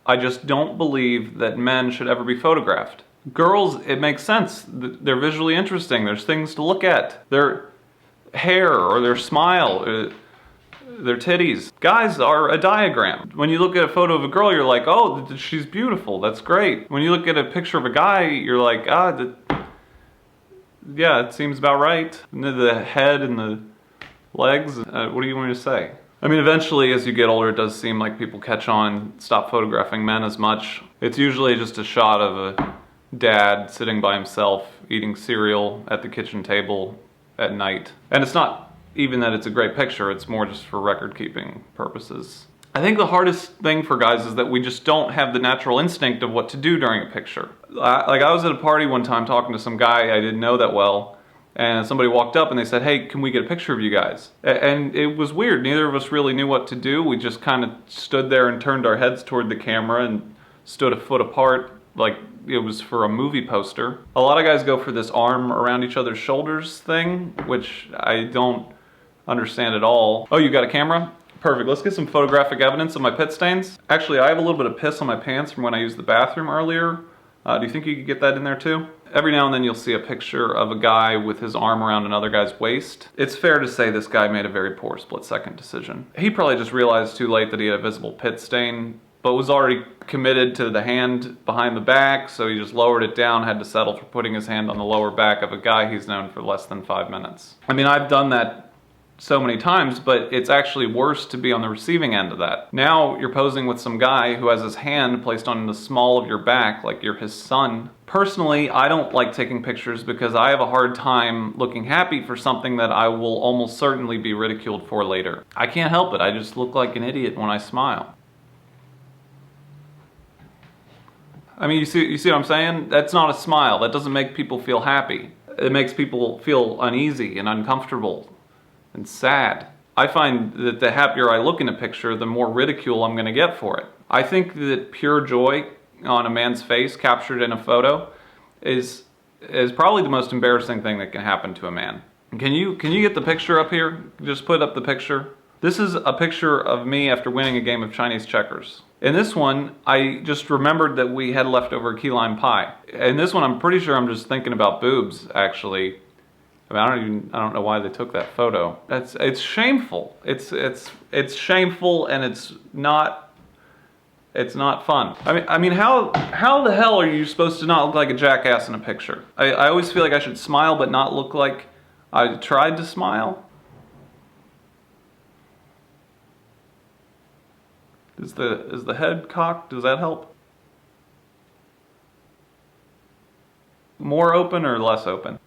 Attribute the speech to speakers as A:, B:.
A: I just don't believe that men should ever be photographed. Girls, it makes sense. They're visually interesting. There's things to look at. Their hair or their smile, their titties. Guys are a diagram. When you look at a photo of a girl, you're like, oh, she's beautiful. That's great. When you look at a picture of a guy, you're like, yeah, it seems about right. The head and the legs, what do you want me to say? I mean, eventually, as you get older, it does seem like people catch on, stop photographing men as much. It's usually just a shot of a dad sitting by himself, eating cereal at the kitchen table at night. And it's not even that it's a great picture, it's more just for record-keeping purposes. I think the hardest thing for guys is that we just don't have the natural instinct of what to do during a picture. I was at a party one time talking to some guy I didn't know that well, and somebody walked up and they said, hey, can we get a picture of you guys? And it was weird. Neither of us really knew what to do. We just kind of stood there and turned our heads toward the camera and stood a foot apart like it was for a movie poster. A lot of guys go for this arm around each other's shoulders thing, which I don't understand at all. Oh, you got a camera? Perfect. Let's get some photographic evidence of my pit stains. Actually, I have a little bit of piss on my pants from when I used the bathroom earlier. Do you think you could get that in there too? Every now and then you'll see a picture of a guy with his arm around another guy's waist. It's fair to say this guy made a very poor split-second decision. He probably just realized too late that he had a visible pit stain, but was already committed to the hand behind the back, so he just lowered it down, had to settle for putting his hand on the lower back of a guy he's known for less than 5 minutes. I mean, I've done that so many times, but it's actually worse to be on the receiving end of that. Now you're posing with some guy who has his hand placed on the small of your back like you're his son. Personally, I don't like taking pictures because I have a hard time looking happy for something that I will almost certainly be ridiculed for later. I can't help it, I just look like an idiot when I smile. I mean, you see what I'm saying? That's not a smile. That doesn't make people feel happy. It makes people feel uneasy and uncomfortable and sad. I find that the happier I look in a picture, the more ridicule I'm going to get for it. I think that pure joy on a man's face captured in a photo is probably the most embarrassing thing that can happen to a man. Can you get the picture up here? Just put up the picture. This is a picture of me after winning a game of Chinese checkers. In this one, I just remembered that we had leftover key lime pie. In this one, I'm pretty sure I'm just thinking about boobs, actually. I mean, I don't know why they took that photo. It's shameful. It's shameful, and it's not fun. I mean, how the hell are you supposed to not look like a jackass in a picture? I always feel like I should smile but not look like I tried to smile. Is the head cocked? Does that help? More open or less open?